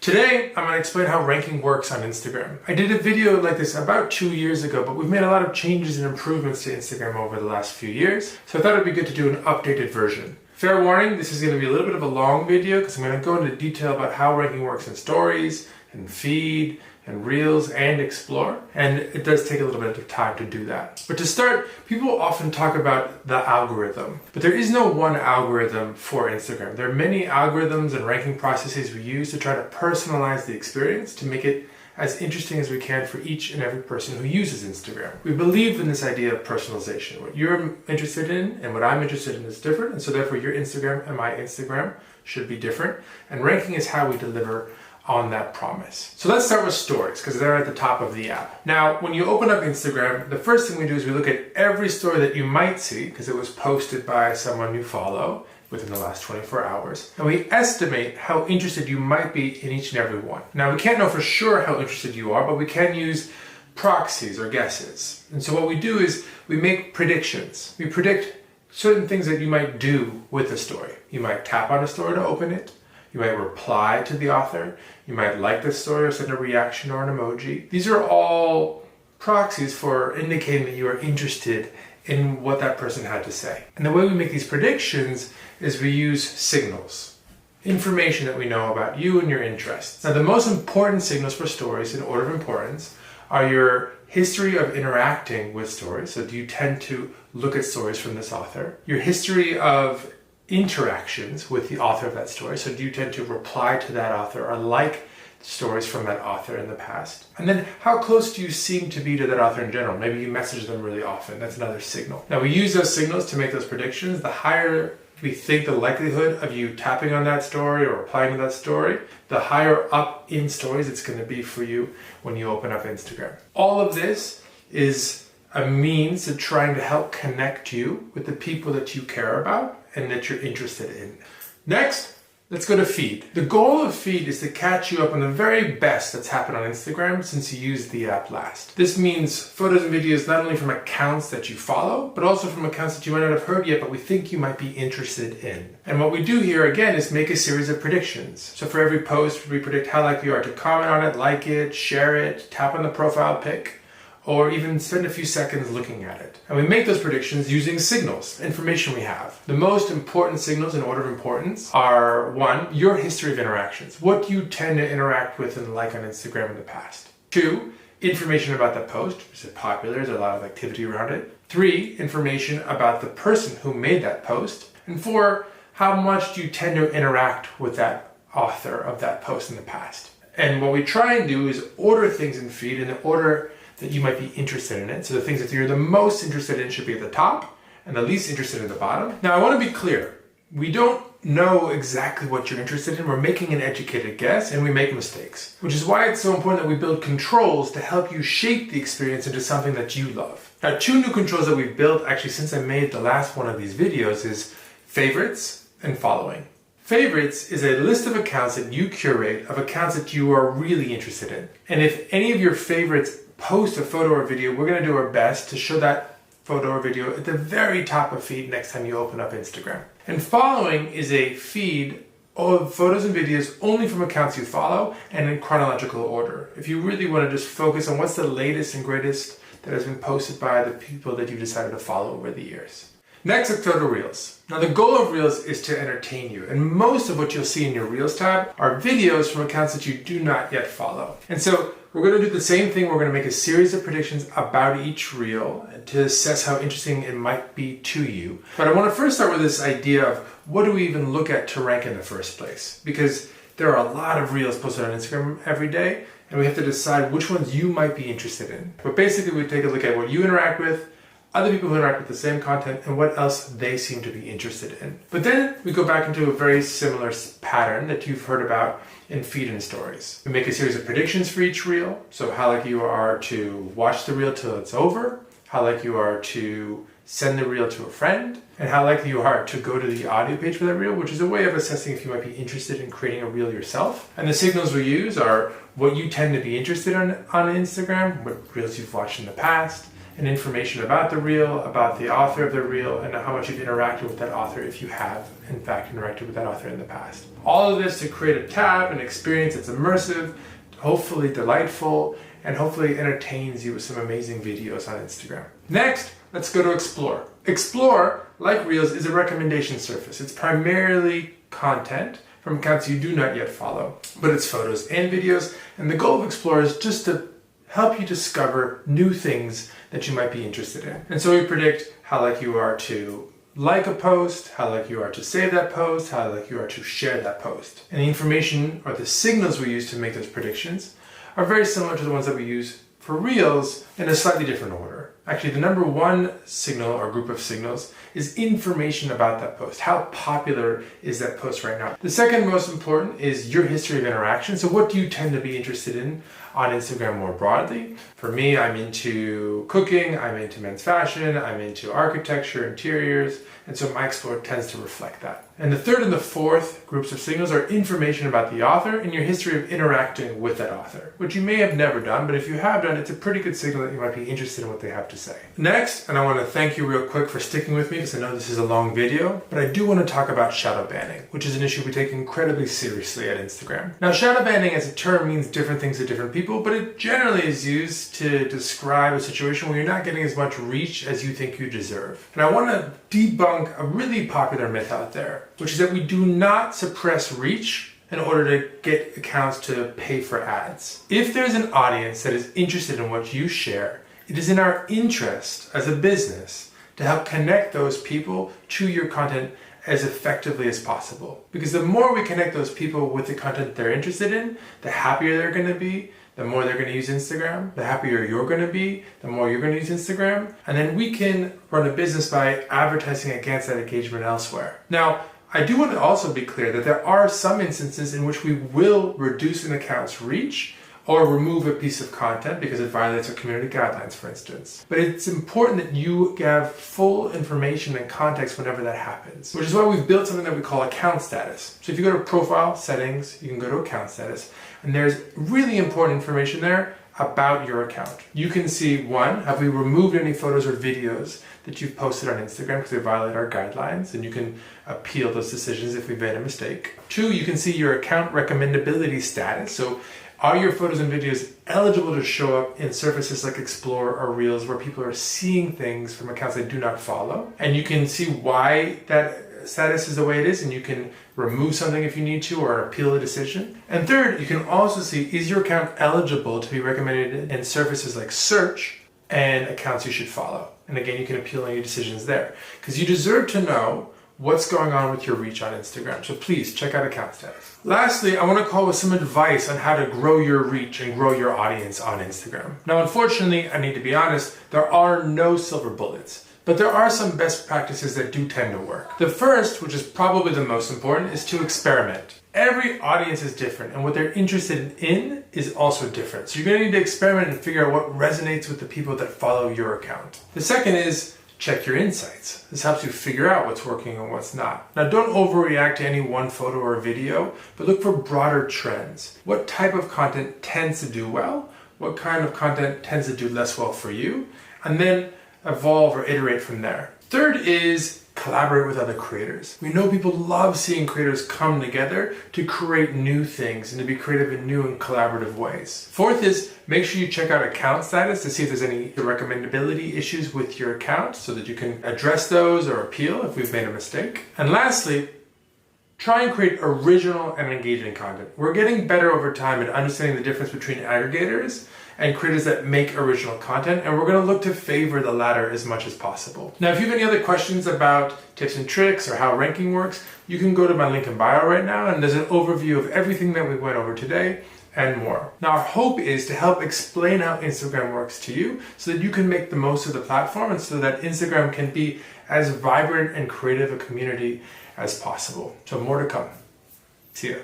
Today, I'm going to explain how ranking works on Instagram. I did a video like this about 2 years ago, but we've made a lot of changes and improvements to Instagram over the last few years, so I thought it'd be good to do an updated version. Fair warning, this is going to be a little bit of a long video because I'm going to go into detail about how ranking works in stories, and feed, and reels, and explore, and it does take a little bit of time to do that. But to start, people often talk about the algorithm, but there is no one algorithm for Instagram. There are many algorithms and ranking processes we use to try to personalize the experience to make it as interesting as we can for each and every person who uses Instagram. We believe in this idea of personalization. What you're interested in and what I'm interested in is different, and so therefore your Instagram and my Instagram should be different, and ranking is how we deliver on that promise. So let's start with stories because they're at the top of the app. Now, when you open up Instagram, the first thing we do is we look at every story that you might see because it was posted by someone you follow within the last 24 hours. And we estimate how interested you might be in each and every one. Now, we can't know for sure how interested you are, but we can use proxies or guesses. And so what we do is we make predictions. We predict certain things that you might do with the story. You might tap on a story to open it. You might reply to the author. You might like the story or send a reaction or an emoji. These are all proxies for indicating that you are interested in what that person had to say. And the way we make these predictions is we use signals, information that we know about you and your interests. Now, the most important signals for stories in order of importance are your history of interacting with stories. So do you tend to look at stories from this author? Your history of interactions with the author of that story. So do you tend to reply to that author or like stories from that author in the past? And then how close do you seem to be to that author in general? Maybe you message them really often. That's another signal. Now, we use those signals to make those predictions. The higher we think the likelihood of you tapping on that story or replying to that story, the higher up in stories it's going to be for you when you open up Instagram. All of this is a means to trying to help connect you with the people that you care about and that you're interested in. Next, let's go to feed. The goal of feed is to catch you up on the very best that's happened on Instagram since you used the app last. This means photos and videos not only from accounts that you follow, but also from accounts that you might not have heard yet, but we think you might be interested in. And what we do here again is make a series of predictions. So for every post, we predict how likely you are to comment on it, like it, share it, tap on the profile pic, or even spend a few seconds looking at it. And we make those predictions using signals, information we have. The most important signals in order of importance are: 1, your history of interactions. What do you tend to interact with and like on Instagram in the past? 2, information about the post. Is it popular? Is there a lot of activity around it? 3, information about the person who made that post. And 4, how much do you tend to interact with that author of that post in the past? And what we try and do is order things in feed in the order that you might be interested in it. So the things that you're the most interested in should be at the top and the least interested at the bottom. Now, I want to be clear. We don't know exactly what you're interested in. We're making an educated guess and we make mistakes, which is why it's so important that we build controls to help you shape the experience into something that you love. Now, 2 new controls that we've built actually since I made the last one of these videos is favorites and following. Favorites is a list of accounts that you curate of accounts that you are really interested in. And if any of your favorites post a photo or video, we're going to do our best to show that photo or video at the very top of feed next time you open up Instagram. And following is a feed of photos and videos only from accounts you follow and in chronological order. If you really want to just focus on what's the latest and greatest that has been posted by the people that you've decided to follow over the years. Next, let's go to Reels. Now, the goal of Reels is to entertain you, and most of what you'll see in your Reels tab are videos from accounts that you do not yet follow. And so we're going to do the same thing. We're going to make a series of predictions about each reel to assess how interesting it might be to you. But I want to first start with this idea of what do we even look at to rank in the first place? Because there are a lot of reels posted on Instagram every day, and we have to decide which ones you might be interested in. But basically, we take a look at what you interact with, other people who interact with the same content, and what else they seem to be interested in. But then we go back into a very similar pattern that you've heard about in feed and stories. We make a series of predictions for each reel. So how likely you are to watch the reel till it's over, how likely you are to send the reel to a friend, and how likely you are to go to the audio page for that reel, which is a way of assessing if you might be interested in creating a reel yourself. And the signals we use are what you tend to be interested in on Instagram, what reels you've watched in the past, and information about the reel, about the author of the reel, and how much you've interacted with that author if you have, in fact, interacted with that author in the past. All of this to create a tab, an experience that's immersive, hopefully delightful, and hopefully entertains you with some amazing videos on Instagram. Next, let's go to Explore. Explore, like Reels, is a recommendation surface. It's primarily content from accounts you do not yet follow, but it's photos and videos, and the goal of Explore is just to help you discover new things that you might be interested in. And so we predict how likely you are to like a post, how likely you are to save that post, how likely you are to share that post. And the information or the signals we use to make those predictions are very similar to the ones that we use for Reels in a slightly different order. Actually, the number one signal or group of signals is information about that post. How popular is that post right now? The second most important is your history of interaction. So what do you tend to be interested in on Instagram more broadly? For me, I'm into cooking, I'm into men's fashion, I'm into architecture, interiors, and so my Explore tends to reflect that. And the third and the fourth groups of signals are information about the author and your history of interacting with that author, which you may have never done, but if you have done, it's a pretty good signal that you might be interested in what they have to say. Next, and I want to thank you real quick for sticking with me because I know this is a long video, but I do want to talk about shadow banning, which is an issue we take incredibly seriously at Instagram. Now, shadow banning as a term means different things to different people, but it generally is used to describe a situation where you're not getting as much reach as you think you deserve. And I want to debunk a really popular myth out there, which is that we do not suppress reach in order to get accounts to pay for ads. If there's an audience that is interested in what you share, it is in our interest as a business to help connect those people to your content as effectively as possible. Because the more we connect those people with the content they're interested in, the happier they're going to be, the more they're going to use Instagram, the happier you're going to be, the more you're going to use Instagram. And then we can run a business by advertising against that engagement elsewhere. Now, I do want to also be clear that there are some instances in which we will reduce an account's reach or remove a piece of content because it violates our community guidelines, for instance. But it's important that you have full information and context whenever that happens, which is why we've built something that we call account status. So if you go to Profile, Settings, you can go to Account Status, and there's really important information there about your account. You can see, one, have we removed any photos or videos that you've posted on Instagram because they violate our guidelines, and you can appeal those decisions if we've made a mistake. Two, you can see your account recommendability status. So are your photos and videos eligible to show up in surfaces like Explore or Reels where people are seeing things from accounts they do not follow? And you can see why that status is the way it is, and you can remove something if you need to or appeal a decision. And third, you can also see, is your account eligible to be recommended in surfaces like search and accounts you should follow? And again, you can appeal any decisions there because you deserve to know what's going on with your reach on Instagram. So please check out account status. Lastly, I want to call with some advice on how to grow your reach and grow your audience on Instagram. Now, unfortunately, I need to be honest, there are no silver bullets, but there are some best practices that do tend to work. The first, which is probably the most important, is to experiment. Every audience is different, and what they're interested in is also different. So you're going to need to experiment and figure out what resonates with the people that follow your account. The second is check your insights. This helps you figure out what's working and what's not. Now, don't overreact to any one photo or video, but look for broader trends. What type of content tends to do well? What kind of content tends to do less well for you? And then evolve or iterate from there. Third is collaborate with other creators. We know people love seeing creators come together to create new things and to be creative in new and collaborative ways. Fourth is make sure you check out account status to see if there's any recommendability issues with your account so that you can address those or appeal if we've made a mistake. And lastly, try and create original and engaging content. We're getting better over time at understanding the difference between aggregators and creators that make original content, and we're going to look to favor the latter as much as possible. Now, if you have any other questions about tips and tricks or how ranking works, you can go to my link in bio right now, and there's an overview of everything that we went over today and more. Now, our hope is to help explain how Instagram works to you so that you can make the most of the platform and so that Instagram can be as vibrant and creative a community as possible. So more to come. See ya.